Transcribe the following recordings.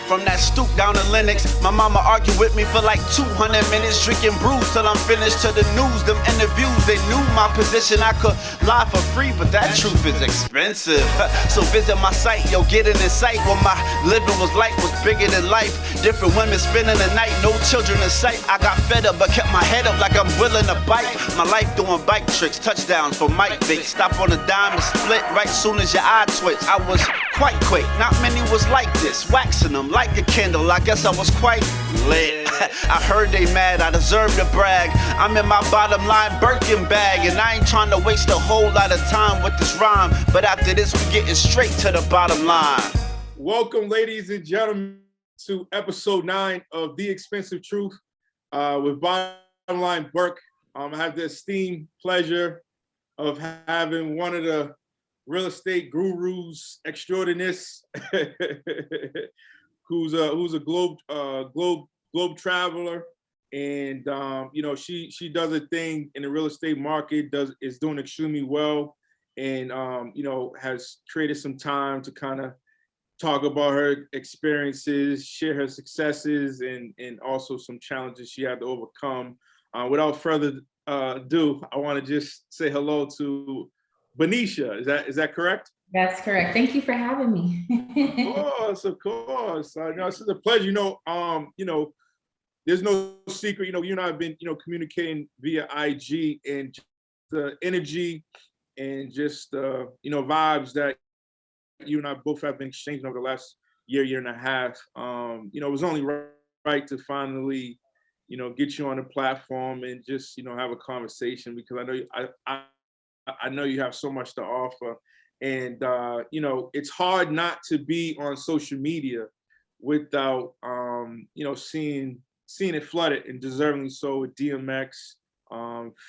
From that stoop down to Lennox, my mama argued with me for like 200 minutes, drinking brews till I'm finished. To the news, them interviews, they knew my position. I could lie for free, but that truth is expensive. So visit my site, yo, get an insight. What my living was like was bigger than life. Different women spending the night, no children in sight. I got fed up, but kept my head up like I'm willing to bite. My life doing bike tricks, touchdowns for Mike Vick. Stop on a dime and split right soon as your eye twitch. I was quite quick, not many was like this. Waxing them like a candle, I guess I was quite lit. I heard they mad, I deserve to brag. I'm in my bottom line Birkin bag, and I ain't trying to waste a whole lot of time with this rhyme. But after this, we getting straight to the bottom line. Welcome, ladies and gentlemen, to episode 9 of The Expensive Truth with Bottom Line Burke. I have the esteemed pleasure of having one of the real estate gurus extraordinaires, who's a globe traveler, and she does a thing in the real estate market, is doing extremely well, and has created some time to kind of talk about her experiences, share her successes, and also some challenges she had to overcome. Without further ado, I want to just say hello to Benaisha. Is that correct? That's correct. Thank you for having me. Of course. It's a pleasure. There's no secret. You and I have been, communicating via IG, and the energy and just vibes that you and I both have been exchanging over the last year and a half. It was only right to finally, get you on the platform and just, have a conversation, because I know you have so much to offer. And, it's hard not to be on social media without, seeing it flooded, and deservingly so, with DMX,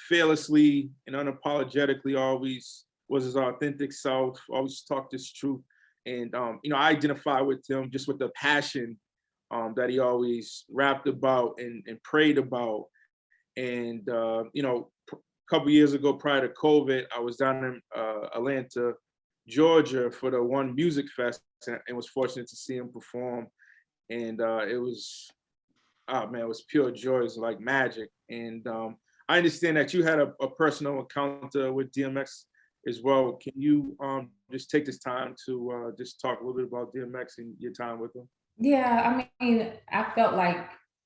fearlessly and unapologetically always was his authentic self, always talked his truth. And, I identify with him just with the passion that he always rapped about and prayed about. And, a couple years ago, prior to COVID, I was down in Atlanta, Georgia for the One Music Fest, and was fortunate to see him perform. And it was pure joy. It was like magic. And I understand that you had a personal encounter with DMX as well. Can you just take this time to just talk a little bit about DMX and your time with him? Yeah, I mean, I felt like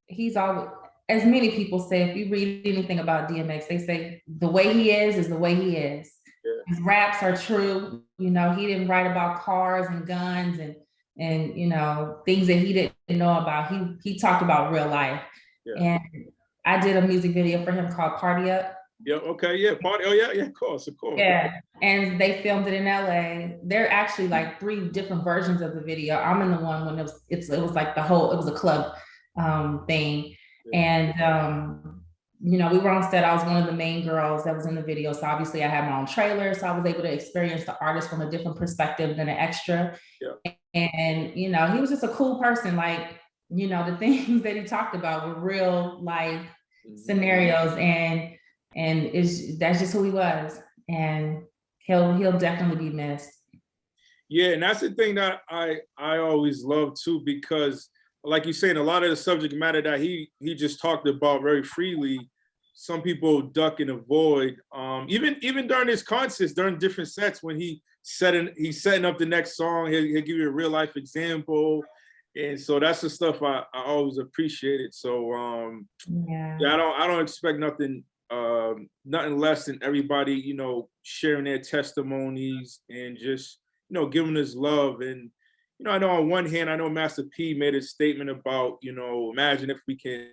he's always, as many people say, if you read anything about DMX, they say the way he is the way he is. Yeah. His raps are true. He didn't write about cars and guns and things that he didn't know about. He talked about real life. Yeah. And I did a music video for him called Party Up. Yeah, okay, yeah, Party. Oh, yeah, of course. Yeah, and they filmed it in LA. There are actually like 3 different versions of the video. I'm in the one when it was like it was a club thing. Yeah. And we were on set. I was one of the main girls that was in the video. So obviously I had my own trailer. So I was able to experience the artist from a different perspective than an extra. Yeah. And, he was just a cool person. Like, the things that he talked about were real life scenarios, and that's just who he was. And he'll definitely be missed. Yeah, and that's the thing that I always love too, because like you're saying, a lot of the subject matter that he just talked about very freely, some people duck and avoid. Even during his concerts, during different sets, when he's setting up the next song, he'll give you a real life example. And so that's the stuff I always appreciated. So I don't expect nothing less than everybody, sharing their testimonies and just, giving us love. And I know on one hand, I know Master P made a statement about, imagine if we can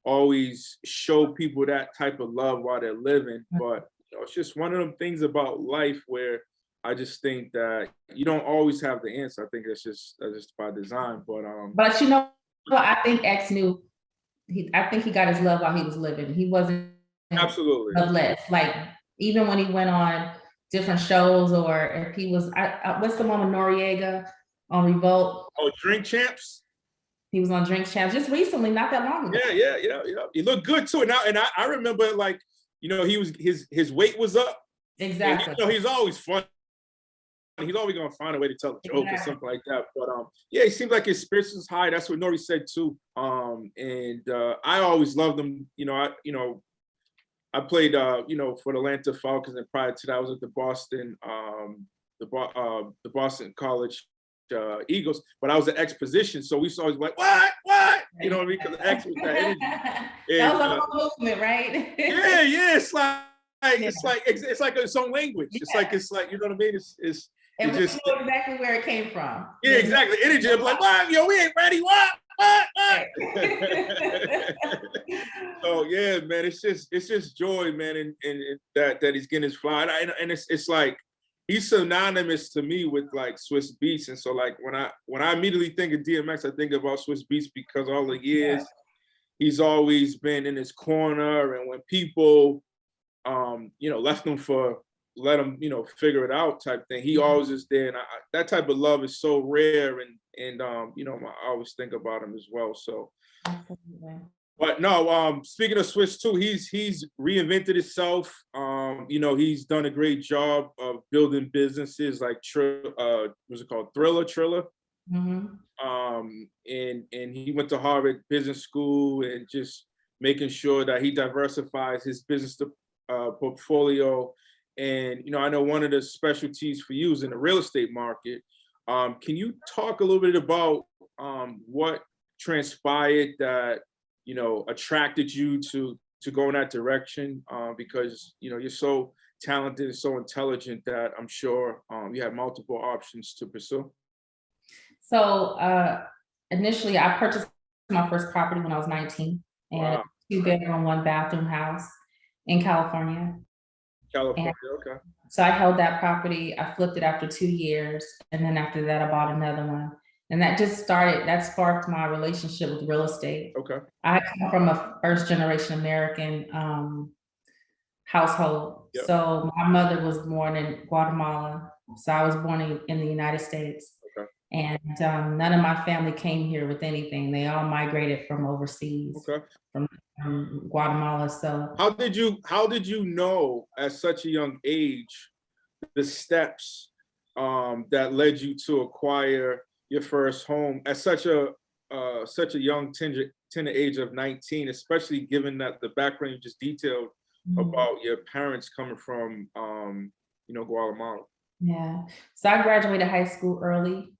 always show people that type of love while they're living. But it's just one of them things about life where I just think that you don't always have the answer. I think that's just by design. But I think X knew. I think he got his love while he was living. He wasn't absolutely loveless. Like even when he went on different shows, or if he was, what's the one with Noriega on Revolt? Oh, Drink Champs. He was on Drink Champs just recently, not that long ago. Yeah. He looked good too. And I remember, like, he was his weight was up. Exactly. And, he's always fun. He's always gonna find a way to tell a joke or something like that. But yeah, it seems like his spirits is high. That's what Nori said too. And I always loved him. I played for the Atlanta Falcons, and prior to that, I was at the Boston College Eagles. But I was an X position, so we used to always be like, what? You know what I mean? Because X was that energy. That was a whole movement, right? Yeah. It's like its own language. Yeah. It's like you know what I mean. It's and we just know exactly where it came from. Yeah, exactly. Energy. I'm like, what? Yo, we ain't ready. What? So yeah, man, it's just joy, man, and that he's getting his fly, and it's like he's synonymous to me with like Swiss Beats, and so like when I immediately think of DMX, I think about Swiss Beats because all the years he's always been in his corner, and when people left him for let him figure it out type thing, he always is there, and that type of love is so rare, and I always think about him as well. So but no, speaking of Swiss too, he's reinvented himself. He's done a great job of building businesses like what's it called, Triller. And he went to Harvard Business School, and just making sure that he diversifies his business portfolio. And I know one of the specialties for you is in the real estate market. Can you talk a little bit about what transpired that attracted you to go in that direction? Because you're so talented and so intelligent that I'm sure you have multiple options to pursue. So initially, I purchased my first property when I was 19, and Wow. 2-bedroom, 1-bathroom house in California. California, And okay. so I held that property. I flipped it after 2 years, and then after that, I bought another one. And that sparked my relationship with real estate. Okay. I come from a first-generation American household. Yep. So my mother was born in Guatemala. So I was born in the United States. Okay. And none of my family came here with anything. They all migrated from overseas, Okay. from Guatemala. So how did you know at such a young age the steps that led you to acquire your first home at such a young tender age of 19, especially given that the background you just detailed about your parents coming from Guatemala? Yeah. So I graduated high school early.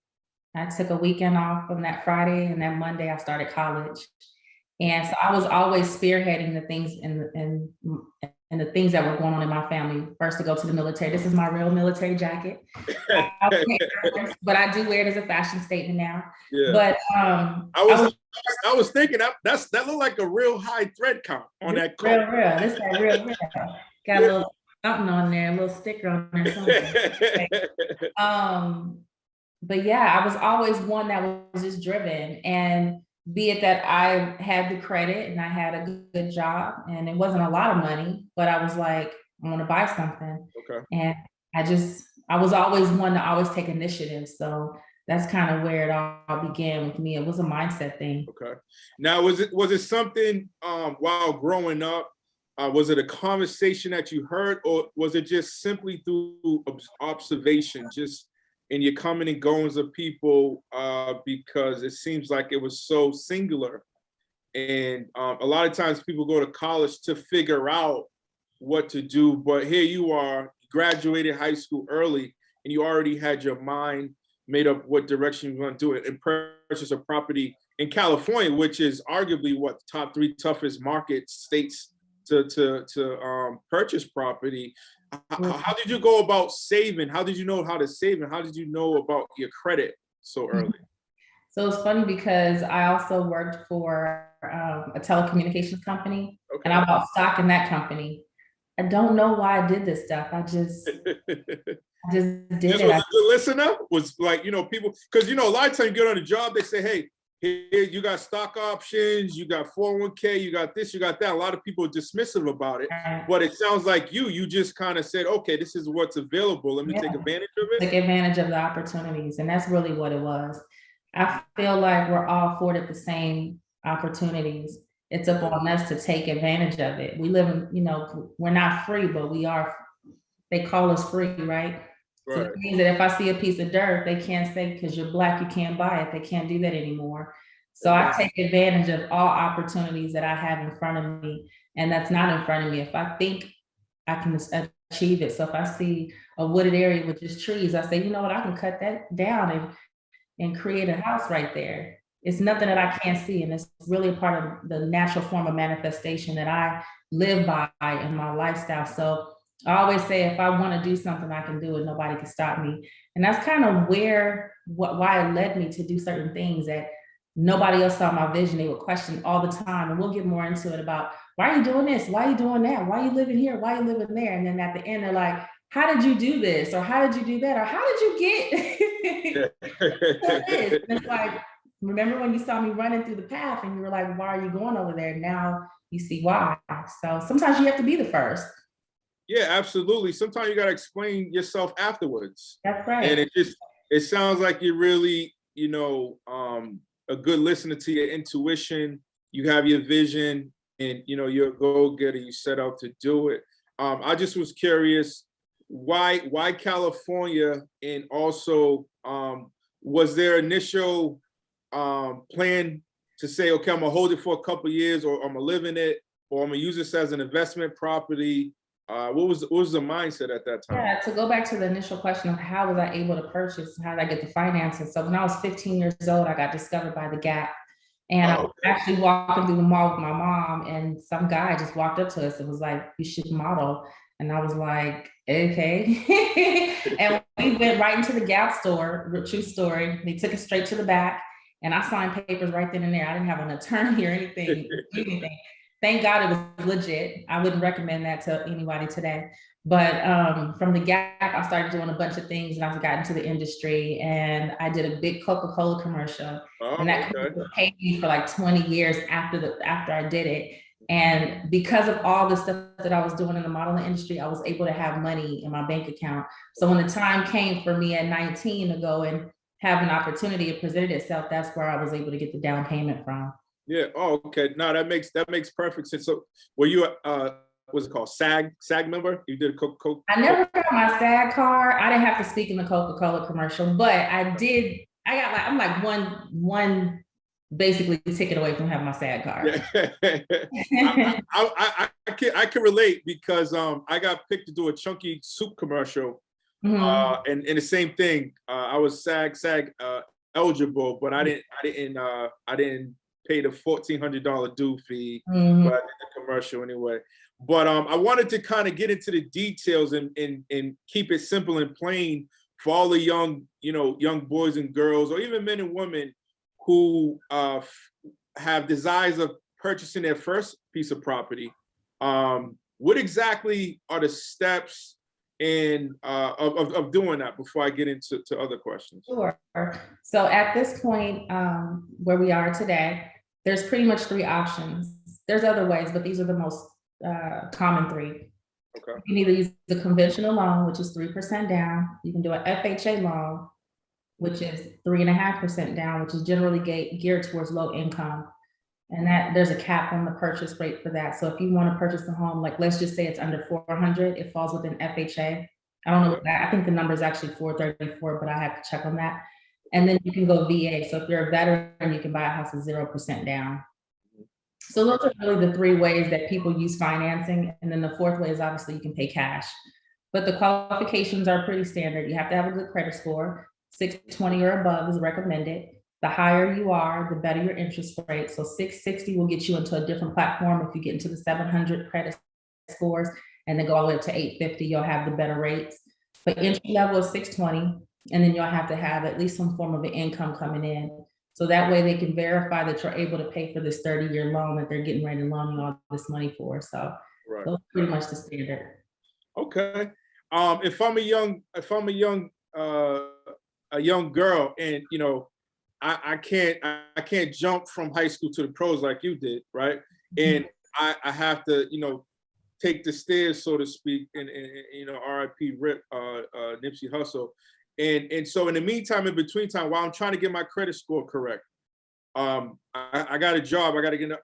I took a weekend off on that Friday, and that Monday I started college. And so I was always spearheading the things and the things that were going on in my family. First, to go to the military. This is my real military jacket. But I do wear it as a fashion statement now. Yeah. But I was thinking that looked like a real high thread count on that coat. Real. This is real. Got a little something on there, a little sticker on there, something. But yeah, I was always one that was just driven, and be it that I had the credit and I had a good job, and it wasn't a lot of money, but I was like, I want to buy something. Okay. And I was always one to always take initiative. So that's kind of where it all began with me. It was a mindset thing. Okay. Now, was it something while growing up? Was it a conversation that you heard, or was it just simply through observation, just in your coming and goings of people? Because it seems like it was so singular, and a lot of times people go to college to figure out what to do, but here you are, graduated high school early, and you already had your mind made up what direction you want to do it, and purchase a property in California, which is arguably what top 3 toughest market states to purchase property. How did you go about saving? How did you know how to save, and how did you know about your credit so early? So it's funny because I also worked for a telecommunications company, okay, and I bought stock in that company. I don't know why I did this stuff. I just did it. Was a good listener? Was like, people, because a lot of times you get on a job, they say, hey, here, you got stock options, you got 401k, you got this, you got that. A lot of people are dismissive about it, but it sounds like you just kind of said, okay, this is what's available. Let me take advantage of it. Take advantage of the opportunities. And that's really what it was. I feel like we're all afforded the same opportunities. It's up on us to take advantage of it. We live in, we're not free, but we are, they call us free, right? So Right. that means that if I see a piece of dirt, they can't say because you're Black, you can't buy it. They can't do that anymore. So I take advantage of all opportunities that I have in front of me and that's not in front of me. If I think I can achieve it. So if I see a wooded area with just trees, I say, you know what, I can cut that down and create a house right there. It's nothing that I can't see. And it's really a part of the natural form of manifestation that I live by in my lifestyle. So I always say, if I want to do something, I can do it. Nobody can stop me. And that's kind of why it led me to do certain things that nobody else saw my vision. They would question all the time. And we'll get more into it about, why are you doing this? Why are you doing that? Why are you living here? Why are you living there? And then at the end, they're like, how did you do this? Or how did you do that? Or how did you get? It's like, remember when you saw me running through the path and you were like, why are you going over there? Now you see why. So sometimes you have to be the first. Yeah, absolutely. Sometimes you got to explain yourself afterwards. That's right. And it sounds like you're really, a good listener to your intuition. You have your vision and, you're a go-getter. You set out to do it. I just was curious, why California? And also, was there initial plan to say, okay, I'm gonna hold it for a couple of years, or I'm gonna live in it, or I'm gonna use this as an investment property? What was the mindset at that time? Yeah, to go back to the initial question of how was I able to purchase, how did I get the financing? So when I was 15 years old, I got discovered by the Gap. And I was actually walking through the mall with my mom, and some guy just walked up to us and was like, you should model. And I was like, okay. And we went right into the Gap store, true story. They took us straight to the back, and I signed papers right then and there. I didn't have an attorney or anything. Thank God it was legit. I wouldn't recommend that to anybody today. But from the Gap, I started doing a bunch of things, and I got into the industry, and I did a big Coca-Cola commercial. And that paid me for like 20 years after I did it. And because of all the stuff that I was doing in the modeling industry, I was able to have money in my bank account. So when the time came for me at 19 to go and have an opportunity, it presented itself, that's where I was able to get the down payment from. Yeah. Oh, okay. No, that makes perfect sense. So were you what's it called? SAG member? You did a Coca-Cola? I never got my SAG card. I didn't have to speak in the Coca-Cola commercial, but I did. I got I'm like one basically ticket away from having my SAG card. I can relate because I got picked to do a Chunky soup commercial. Mm-hmm. And the same thing. I was SAG eligible, but I didn't pay the $1,400 due fee, mm-hmm. But I did the commercial anyway. But I wanted to kind of get into the details and keep it simple and plain for all the young boys and girls, or even men and women who have desires of purchasing their first piece of property. What exactly are the steps of doing that before I get into other questions? Sure. So at this point, where we are today, there's pretty much three options. There's other ways, but these are the most common three. Okay. You can either use the conventional loan, which is 3% down. You can do an FHA loan, which is 3.5% down, which is generally geared towards low income. And that there's a cap on the purchase rate for that. So if you want to purchase a home, like let's just say it's under 400, it falls within FHA. I don't know what that, I think the number is actually 434, but I have to check on that. And then you can go VA. So if you're a veteran, you can buy a house with 0% down. So those are really the three ways that people use financing. And then the fourth way is obviously you can pay cash. But the qualifications are pretty standard. You have to have a good credit score. 620 or above is recommended. The higher you are, the better your interest rate. So 660 will get you into a different platform. If you get into the 700 credit scores and then go all the way up to 850, you'll have the better rates. But entry level is 620. And then you'll have to have at least some form of an income coming in. So that way they can verify that you're able to pay for this 30-year loan that they're getting ready to loan you all this money for. So those are pretty much the standard. Okay. If I'm a young girl, and I can't jump from high school to the pros like you did, right? And I have to take the stairs, so to speak, and RIP Rip Nipsey Hussle. And so in the meantime, in between time, while I'm trying to get my credit score correct, I got a job.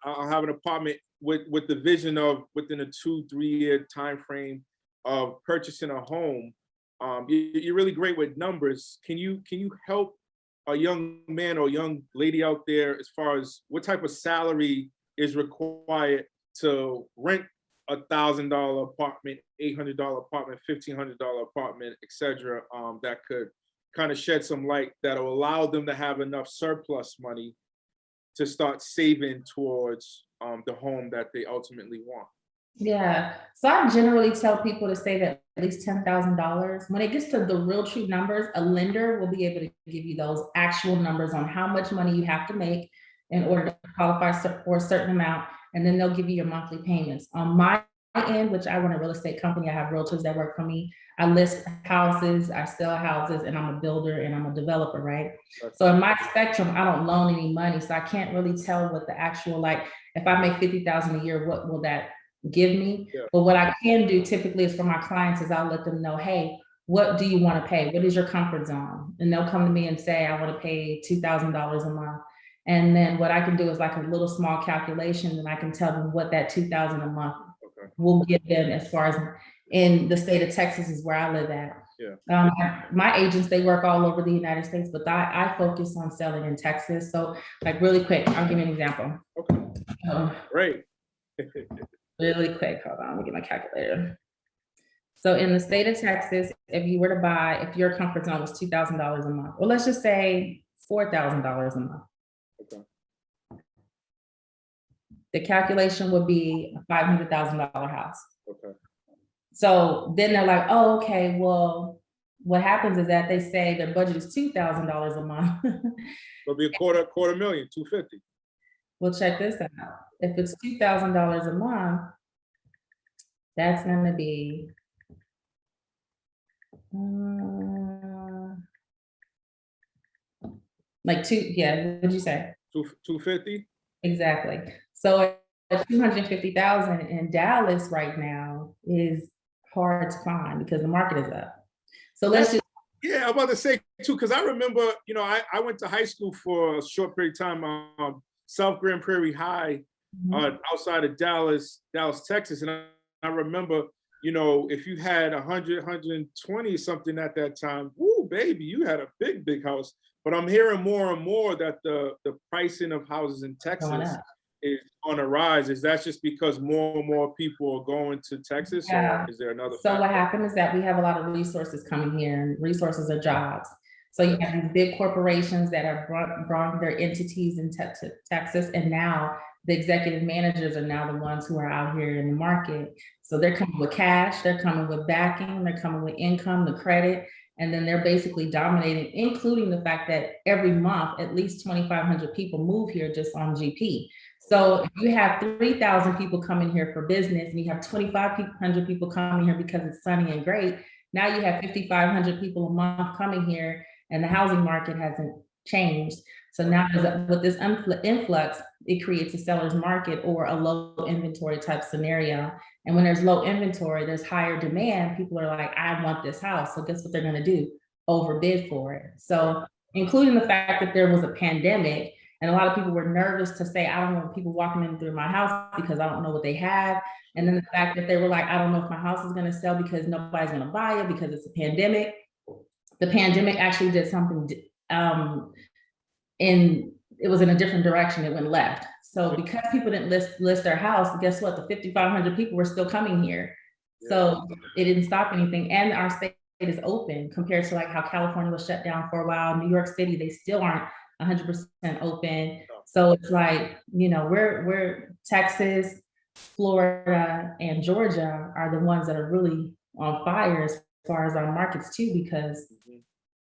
I'll have an apartment with the vision of within a 2-3 year time frame of purchasing a home. You're really great with numbers. Can you help a young man or young lady out there as far as what type of salary is required to rent $1,000 apartment, $800 apartment, $1,500 apartment, etc. That could kind of shed some light that'll allow them to have enough surplus money to start saving towards the home that they ultimately want. Yeah. So I generally tell people to save at least $10,000. When it gets to the real true numbers, a lender will be able to give you those actual numbers on how much money you have to make in order to qualify for a certain amount. And then they'll give you your monthly payments. On my end, which I run a real estate company, I have realtors that work for me. I list houses, I sell houses, and I'm a builder and I'm a developer, right? So in my spectrum, I don't loan any money. So I can't really tell what the actual, like, if I make 50,000 a year, what will that give me? Yeah. But what I can do typically is for my clients is I'll let them know, hey, what do you want to pay? What is your comfort zone? And they'll come to me and say, I want to pay $2,000 a month. And then what I can do is like a little small calculation, and I can tell them what that $2,000 a month will give them as far as in the state of Texas is where I live at. Yeah. My agents, they work all over the United States, but I focus on selling in Texas. So like really quick, I'll give you an example. Okay. Great. Really quick, hold on, let me get my calculator. So in the state of Texas, if you were to buy, if your comfort zone was $2,000 a month, well, let's just say $4,000 a month. Okay. The calculation would be a $500,000 house. Okay. So then they're like, oh, okay, well, what happens is that they say their budget is $2,000 a month. It'll be a quarter million, 250. Well, check this out. If it's $2,000 a month, that's going to be like what did you say? 250. Exactly. So 250,000 in Dallas right now is hard to find because the market is up. So let's just. Yeah, I'm about to say too, because I remember, I went to high school for a short period of time, South Grand Prairie High, outside of Dallas, Texas. And I remember, if you had 100, 120 something at that time, woo, baby, you had a big, big house. But I'm hearing more and more that the pricing of houses in Texas is on a rise. Is that just because more and more people are going to Texas? Yeah. Or is there another So factor? what happened is that we have a lot of resources coming here, and resources are jobs. So you have these big corporations that are brought their entities in Texas, and now the executive managers are now the ones who are out here in the market. So they're coming with cash, they're coming with backing, they're coming with income, the credit, and then they're basically dominating, including the fact that every month, at least 2,500 people move here just on GP. So if you have 3,000 people coming here for business and you have 2,500 people coming here because it's sunny and great, now you have 5,500 people a month coming here and the housing market hasn't changed. So now with this influx, it creates a seller's market or a low inventory type scenario. And when there's low inventory, there's higher demand. People are like, I want this house. So guess what they're going to do? Overbid for it. So including the fact that there was a pandemic, and a lot of people were nervous to say, I don't want people walking in through my house because I don't know what they have. And then the fact that they were like, I don't know if my house is going to sell because nobody's going to buy it because it's a pandemic. The pandemic actually did something, and it was in a different direction. It went left. So because people didn't list their house, guess what? The 5,500 people were still coming here. So it didn't stop anything. And our state is open compared to like how California was shut down for a while. New York City, they still aren't 100% open. So it's like, we're Texas, Florida, and Georgia are the ones that are really on fire as far as our markets too, because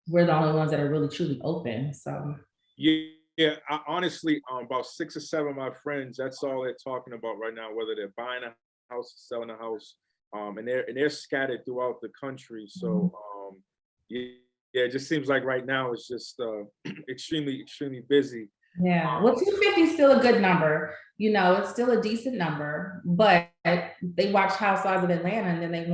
we're the only ones that are really truly open. So yeah, honestly, about 6 or 7 of my friends, that's all they're talking about right now, whether they're buying a house, selling a house, and they're scattered throughout the country. So yeah, it just seems like right now it's just extremely busy. Yeah, well, 250 is still a good number. It's still a decent number, but they watch Housewives of Atlanta and then they're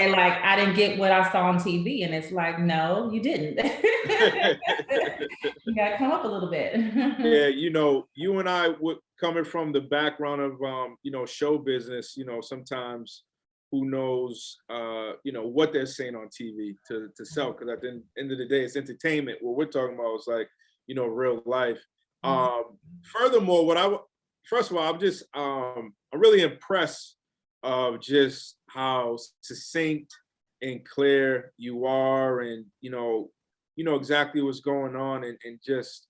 like, I didn't get what I saw on TV. And it's like, no, you didn't. You gotta come up a little bit. Yeah, you and I coming from the background of show business, sometimes who knows, you know, what they're saying on TV to sell. Because at the end of the day, it's entertainment. What we're talking about is like, you know, real life. Furthermore, first of all, I'm really impressed of just how succinct and clear you are, and you know exactly what's going on, and just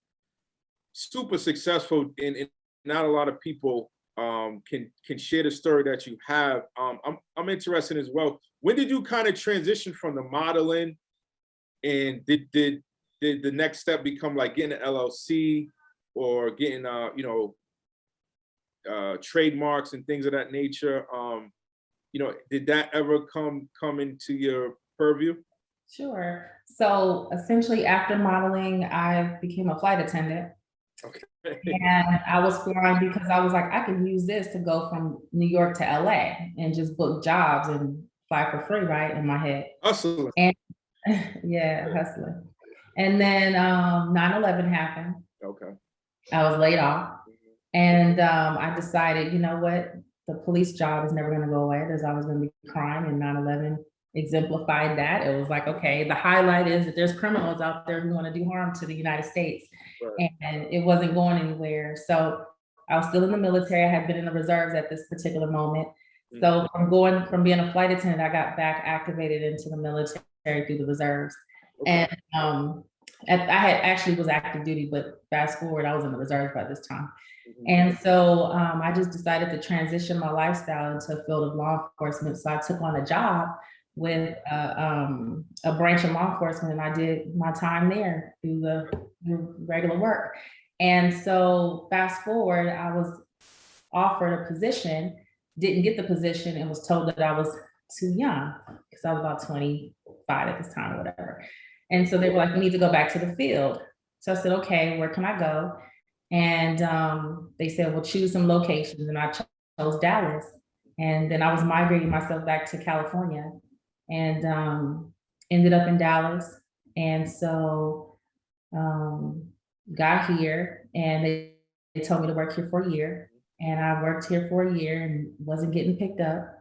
super successful. And not a lot of people can share the story that you have. I'm interested as well. When did you kind of transition from the modeling, and did the next step become like getting an LLC or getting you know, trademarks and things of that nature? You know, did that ever come into your purview? Sure. So essentially, after modeling, I became a flight attendant. Okay. And I was flying because I was like, I can use this to go from New York to LA and just book jobs and fly for free, right? In my head. Hustling. And yeah, hustling. And then 9/11 happened. Okay. I was laid off. And I decided, you know what? The police job is never going to go away. There's always going to be crime, and 9/11 exemplified that. It was like, okay, the highlight is that there's criminals out there who want to do harm to the United States. Right. And it wasn't going anywhere. So I was still in the military. I had been in the reserves at this particular moment. So from being a flight attendant, I got back activated into the military through the reserves. Okay. And I had actually was active duty, but fast forward, I was in the reserves by this time. And so I just decided to transition my lifestyle into a field of law enforcement. So I took on a job with a branch of law enforcement, and I did my time there through the regular work. And so fast forward, I was offered a position, didn't get the position, and was told that I was too young because I was about 25 at this time or whatever. And so they were like, "You need to go back to the field." So I said, "Okay, where can I go?" And they said, "Well, choose some locations." And I chose Dallas. And then I was migrating myself back to California, and ended up in Dallas. And so got here, and they told me to work here for a year. And I worked here for a year and wasn't getting picked up.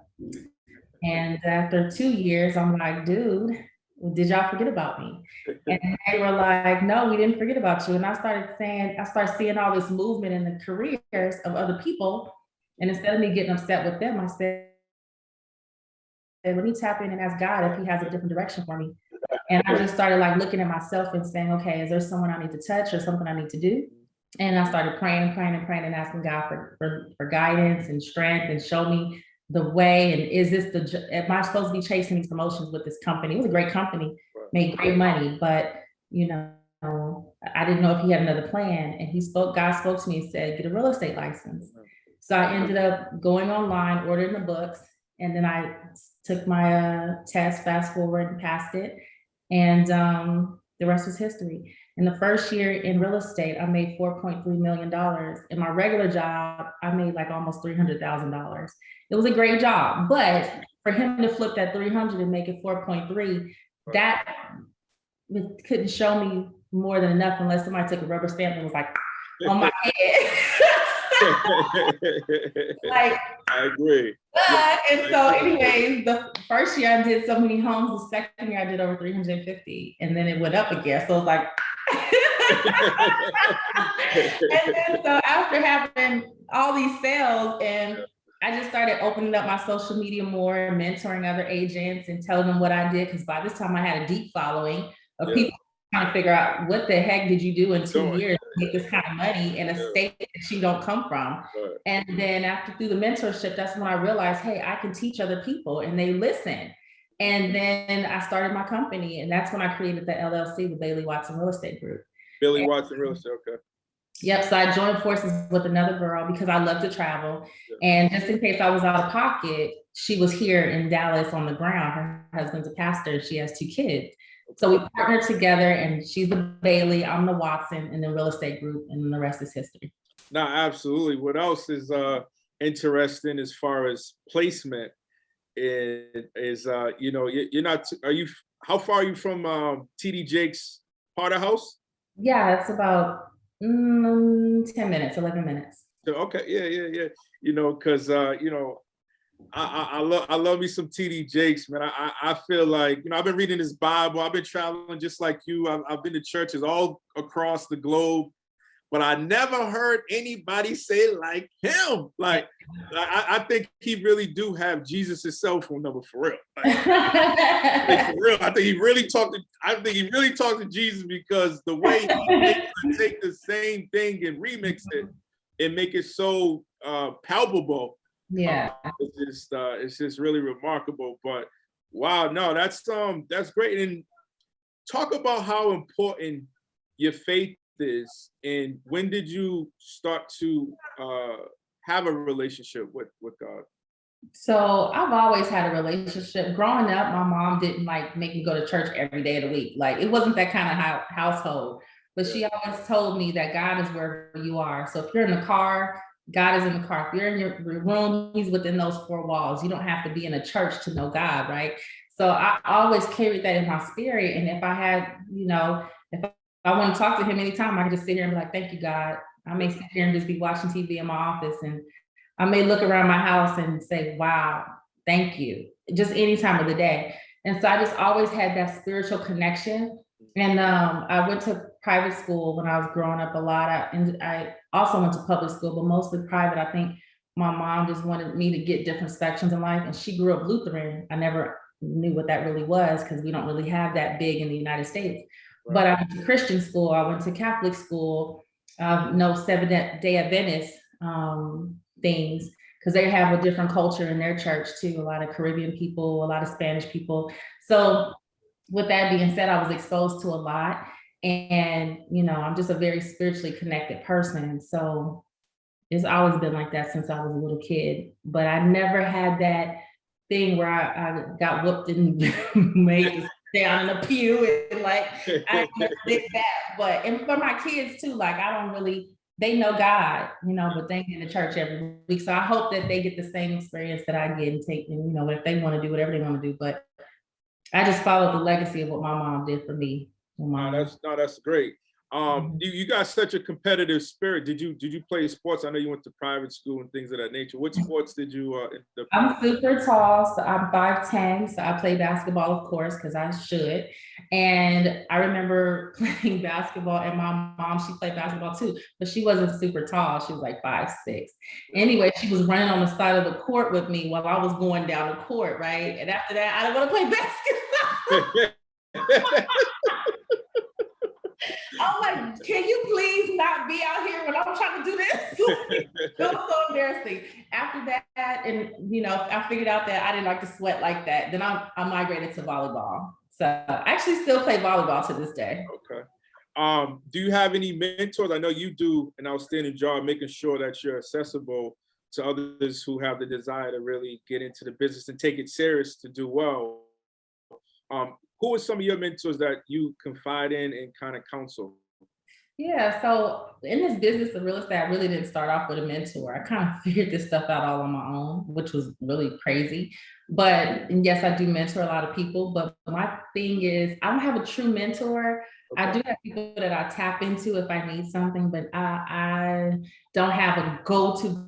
And after 2 years, I'm like, "Dude, did y'all forget about me?" And they were like, "No, we didn't forget about you." And I started seeing all this movement in the careers of other people. And instead of me getting upset with them, I said, "Let me tap in and ask God if he has a different direction for me." And I just started like looking at myself and saying, "Okay, is there someone I need to touch or something I need to do?" And I started praying and praying and praying and asking God for guidance and strength, and show me the way. And am I supposed to be chasing these promotions with this company? It was a great company, made great money, but you know, I didn't know if he had another plan. And God spoke to me and said, "Get a real estate license." So I ended up going online, ordering the books, and then I took my test, fast forward, and passed it. And the rest was history. In the first year in real estate, I made $4.3 million. In my regular job, I made like almost $300,000. It was a great job, but for him to flip that 300 and make it 4.3, that couldn't show me more than enough unless somebody took a rubber stamp and was like on my head. Like, I agree. And so anyways, the first year I did so many homes, the second year I did over 350, and then it went up again. So it was like, and then so after having all these sales, and I just started opening up my social media more and mentoring other agents and telling them what I did. Because by this time I had a deep following of people trying to figure out what the heck did you do in 2 years to make this kind of money in a state that you don't come from. And then through the mentorship, that's when I realized, hey, I can teach other people and they listen. And then I started my company, and that's when I created the LLC, the Bailey Watson Real Estate Group. Bailey Watson Real Estate, okay. Yep, so I joined forces with another girl because I love to travel. And just in case I was out of pocket, she was here in Dallas on the ground. Her husband's a pastor, and she has 2 kids. So we partnered together, and she's the Bailey, I'm the Watson, and the real estate group, and then the rest is history. No, absolutely. What else is interesting as far as placement is you know, you're not, how far are you from TD Jakes' part of house? Yeah, it's about 10 minutes, 11 minutes. So, okay, yeah. You know, because you know, I love me some TD Jakes, man. I feel like, you know, I've been reading this Bible. I've been traveling just like you. I've been to churches all across the globe, but I never heard anybody say it like him. Like, I think he really do have Jesus' cell phone number for real. Like for real. I think he really talked to Jesus, because the way he take the same thing and remix it and make it so palpable. Yeah. It's just really remarkable. But wow, no, that's great. And talk about how important your faith is, and when did you start to have a relationship with God? So I've always had a relationship. Growing up, my mom didn't like make me go to church every day of the week. Like it wasn't that kind of household. But she always told me that God is wherever you are. So if you're in the car, God is in the car. If you're in your room, he's within those four walls. You don't have to be in a church to know God, right? So I always carried that in my spirit. And if I had, you know, if I want to talk to him anytime, I could just sit here and be like, thank you, God. I may sit here and just be watching TV in my office, and I may look around my house and say, wow, thank you, just any time of the day. And so I just always had that spiritual connection. And I went to private school when I was growing up a lot. And I also went to public school, but mostly private. I think my mom just wanted me to get different sections in life. And she grew up Lutheran. I never knew what that really was, because we don't really have that big in the United States. Right. But I went to Christian school. I went to Catholic school, no Seventh-day Adventist things, because they have a different culture in their church too. A lot of Caribbean people, a lot of Spanish people. So with that being said, I was exposed to a lot, and you know, I'm just a very spiritually connected person. So it's always been like that since I was a little kid. But I never had that thing where I got whooped and made to stay down in a pew, and like I never did that. But and for my kids too, like I don't really, they know God, you know, but they get in the church every week. So I hope that they get the same experience that I get and take, and you know, if they want to do whatever they want to do. But I just followed the legacy of what my mom did for me. That's great. You got such a competitive spirit. Did you play sports? I know you went to private school and things of that nature. What sports did you I'm super tall, so I'm 5'10", so I play basketball, of course, because I should. And I remember playing basketball, and my mom, she played basketball too, but she wasn't super tall. She was like 5'6". Anyway, she was running on the side of the court with me while I was going down the court, right? And after that, I didn't want to play basketball. I'm like, can you please not be out here when I'm trying to do this? It was so embarrassing. After that, and you know, I figured out that I didn't like to sweat like that. Then I migrated to volleyball. So I actually still play volleyball to this day. Okay. Do you have any mentors? I know you do an outstanding job making sure that you're accessible to others who have the desire to really get into the business and take it serious to do well. Who are some of your mentors that you confide in and kind of counsel? Yeah, so in this business of real estate, I really didn't start off with a mentor. I kind of figured this stuff out all on my own, which was really crazy. But and yes, I do mentor a lot of people, but my thing is I don't have a true mentor. Okay. I do have people that I tap into if I need something, but I don't have a go-to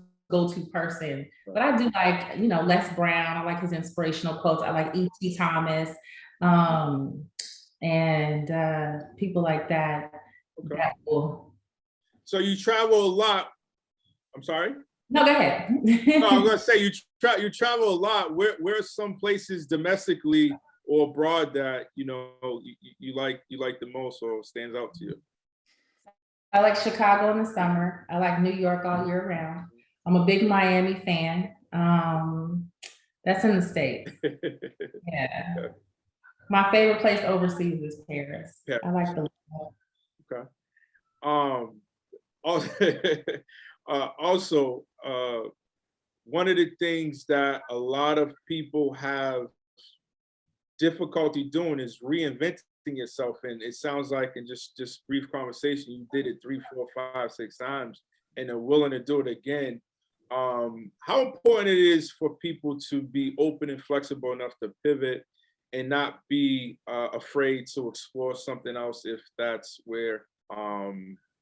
person. But I do like, you know, Les Brown. I like his inspirational quotes. I like E.T. Thomas. And people like that. Okay. Cool. So you travel a lot. I'm sorry? No, go ahead. No, I was gonna say you travel a lot. Where are some places domestically or abroad that you know you like the most or stands out to you? I like Chicago in the summer. I like New York all year round. I'm a big Miami fan. That's in the States. Yeah. Okay. My favorite place overseas is Paris. Yeah. I like the. Okay. Also, one of the things that a lot of people have difficulty doing is reinventing yourself. And it sounds like in just brief conversation, you did it 3, 4, 5, 6 times and are willing to do it again. How important it is for people to be open and flexible enough to pivot and not be afraid to explore something else if that's where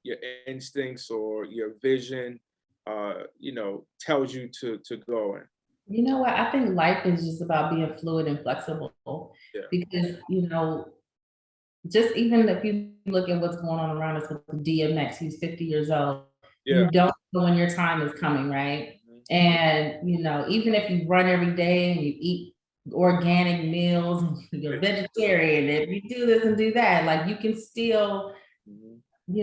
your instincts or your vision, you know, tells you to go in. You know what? I think life is just about being fluid and flexible Yeah. because, just even if you look at what's going on around us with the DMX, he's 50 years old. Yeah. You don't know when your time is coming, right? Mhm. And, even if you run every day and you eat organic meals and you're vegetarian, if you do this and do that, like you can still, Mhm.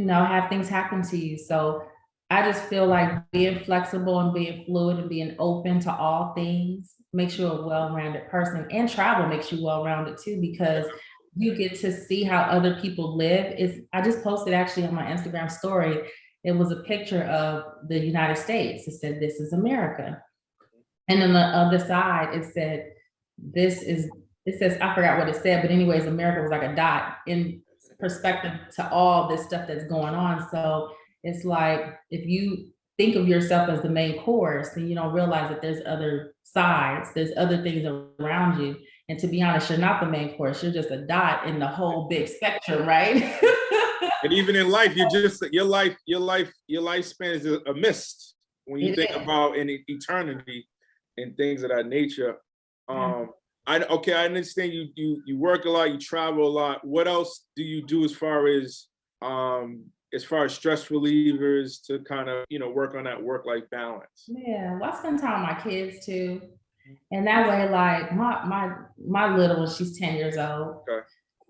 have things happen to you. So I just feel like being flexible and being fluid and being open to all things makes you a well-rounded person, and travel makes you well-rounded too, because you get to see how other people live. I just posted actually on my Instagram story. It was a picture of the United States. It said, "This is America." And on the other side, it said, it says, I forgot what it said, but anyways, America was like a dot in perspective to all this stuff that's going on. So it's like, if you think of yourself as the main course, then you don't realize that there's other sides, there's other things around you. And to be honest, you're not the main course, you're just a dot in the whole big spectrum, right? And even in life, your lifespan is a mist when you think about an eternity and things of that nature. I understand you work a lot, you travel a lot. What else do you do as far as stress relievers to kind of work on that work-life balance? Yeah, well, I spend time with my kids too. And that way, like my little one, she's 10 years old. Okay.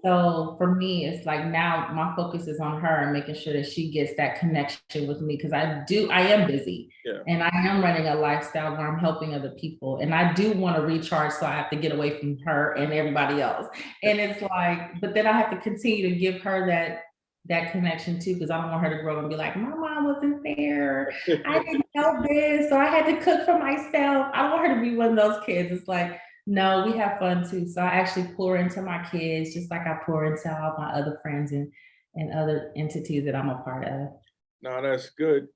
So for me, it's like now my focus is on her and making sure that she gets that connection with me, because I am busy. Yeah. And I am running a lifestyle where I'm helping other people. And I do want to recharge, so I have to get away from her and everybody else. And it's like, but then I have to continue to give her that connection too, because I don't want her to grow up and be like, my mom wasn't there. I didn't know this, so I had to cook for myself. I don't want her to be one of those kids. It's like, no, we have fun too. So I actually pour into my kids just like I pour into all my other friends and other entities that I'm a part of. No, that's good.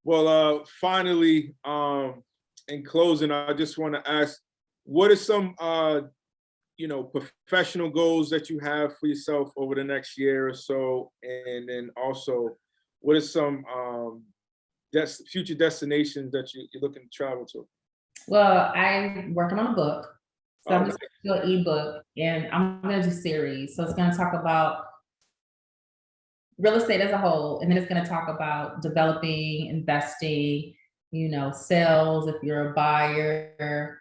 Well, finally, in closing, I just want to ask, what are some professional goals that you have for yourself over the next year or so? And then also, what are some future destinations that you're looking to travel to? Well, I'm working on a book. So I'm Okay. just going to do an ebook, and I'm going to do series. So it's going to talk about real estate as a whole, and then it's going to talk about developing, investing, sales if you're a buyer,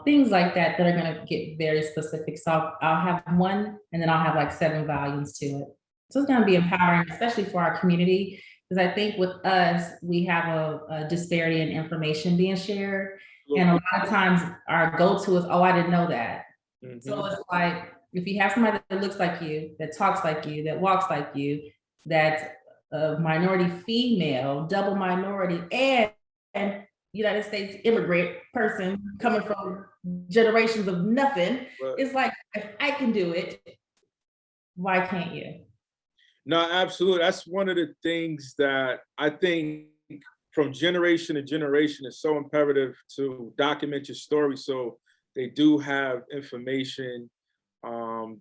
things like that are going to get very specific. So I'll have one, and then I'll have like 7 volumes to it. So it's going to be empowering, especially for our community, because I think with us, we have a disparity in information being shared. And a lot of times our go-to is, oh, I didn't know that. Mhm. So it's like, if you have somebody that looks like you, that talks like you, that walks like you, that's a minority female, double minority, and United States immigrant person coming from generations of nothing, it's like, if I can do it, why can't you? No, absolutely. That's one of the things that I think from generation to generation is so imperative to document your story, so they do have information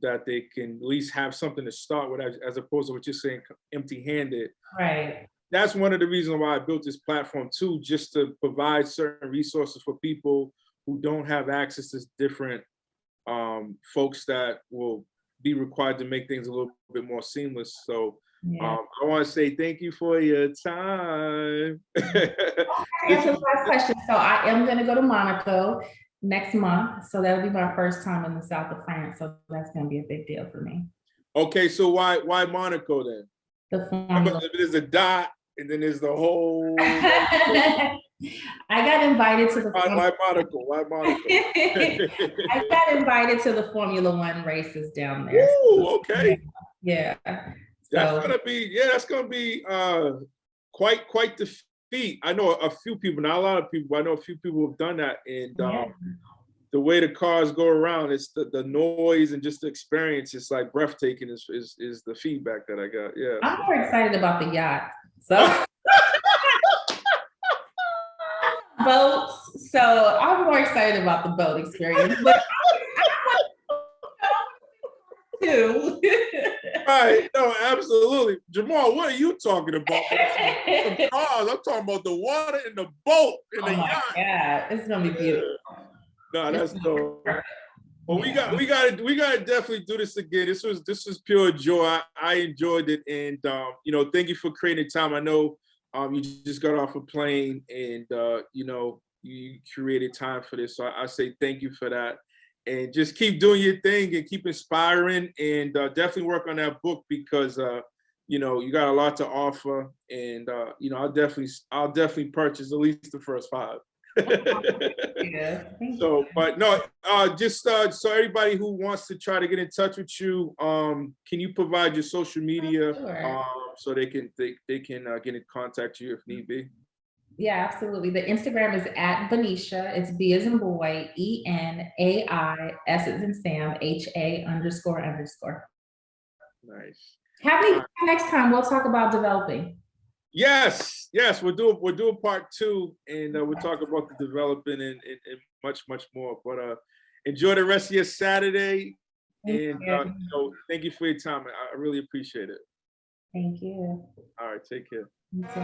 that they can at least have something to start with, as opposed to what you're saying, empty-handed. Right. That's one of the reasons why I built this platform too, just to provide certain resources for people who don't have access to different folks that will be required to make things a little bit more seamless. So I want to say thank you for your time. Answer the last question. So I am going to go to Monaco next month. So that'll be my first time in the south of France. So that's going to be a big deal for me. Okay, so why Monaco then? The Formula. There's a dot, and then there's the whole. I got invited to the. Why Monaco? Why Monaco? I got invited to the Formula One races down there. Ooh, okay. Yeah. That's gonna be quite the feat. I know a few people, not a lot of people, but I know a few people who've done that, and the way the cars go around, it's the noise and just the experience. It's like breathtaking. Is the feedback that I got. Yeah. I'm more excited about the yacht. So. Boats. So I'm more excited about the boat experience, but too. Right. No, absolutely. Jamal, what are you talking about? Some cars. I'm talking about the water and the boat and the yacht. Yeah, it's gonna be beautiful. No, that's dope. Well, we gotta definitely do this again. This was pure joy. I enjoyed it, and you know, thank you for creating time. I know you just got off a plane, and you know, you created time for this. So I say thank you for that, and just keep doing your thing and keep inspiring, and definitely work on that book because you know, you got a lot to offer, and you know, I'll definitely purchase at least the first 5. Yeah. So, but no, just so everybody who wants to try to get in touch with you, can you provide your social media Sure. so they can get in contact with you if need be? Yeah, absolutely. The Instagram is at Benaisha. It's B as in boy, ENAI, S as in Sam, HA__. Nice. Have me next time. We'll talk about developing. Yes, we'll do a part 2, and we'll talk about the development and much more. But enjoy the rest of your Saturday, and you know, thank you for your time. I really appreciate it. Thank you. All right, take care. You too.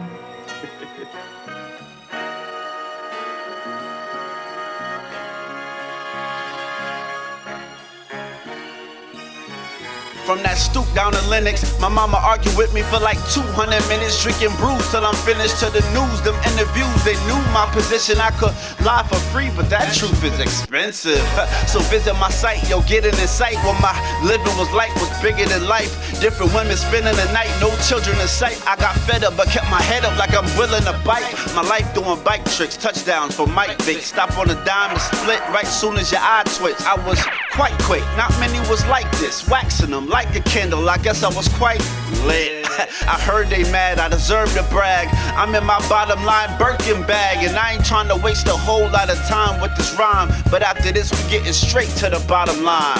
From that stoop down to Lennox, my mama argued with me for like 200 minutes, drinking brews till I'm finished. To the news, them interviews, they knew my position. I could lie for free, but that truth is expensive. So visit my site, yo, get an insight. What my living was like was bigger than life. Different women spending the night, no children in sight. I got fed up, but kept my head up like I'm willing to bite. My life doing bike tricks, touchdowns for Mike Vick. Stop on a dime and split right soon as your eye twitch. I was quite quick, not many was like this, waxing them like a candle. I guess I was quite lit. I heard they mad, I deserve to brag. I'm in my bottom line Birkin bag, and I ain't trying to waste a whole lot of time with this rhyme. But after this, we getting straight to the bottom line.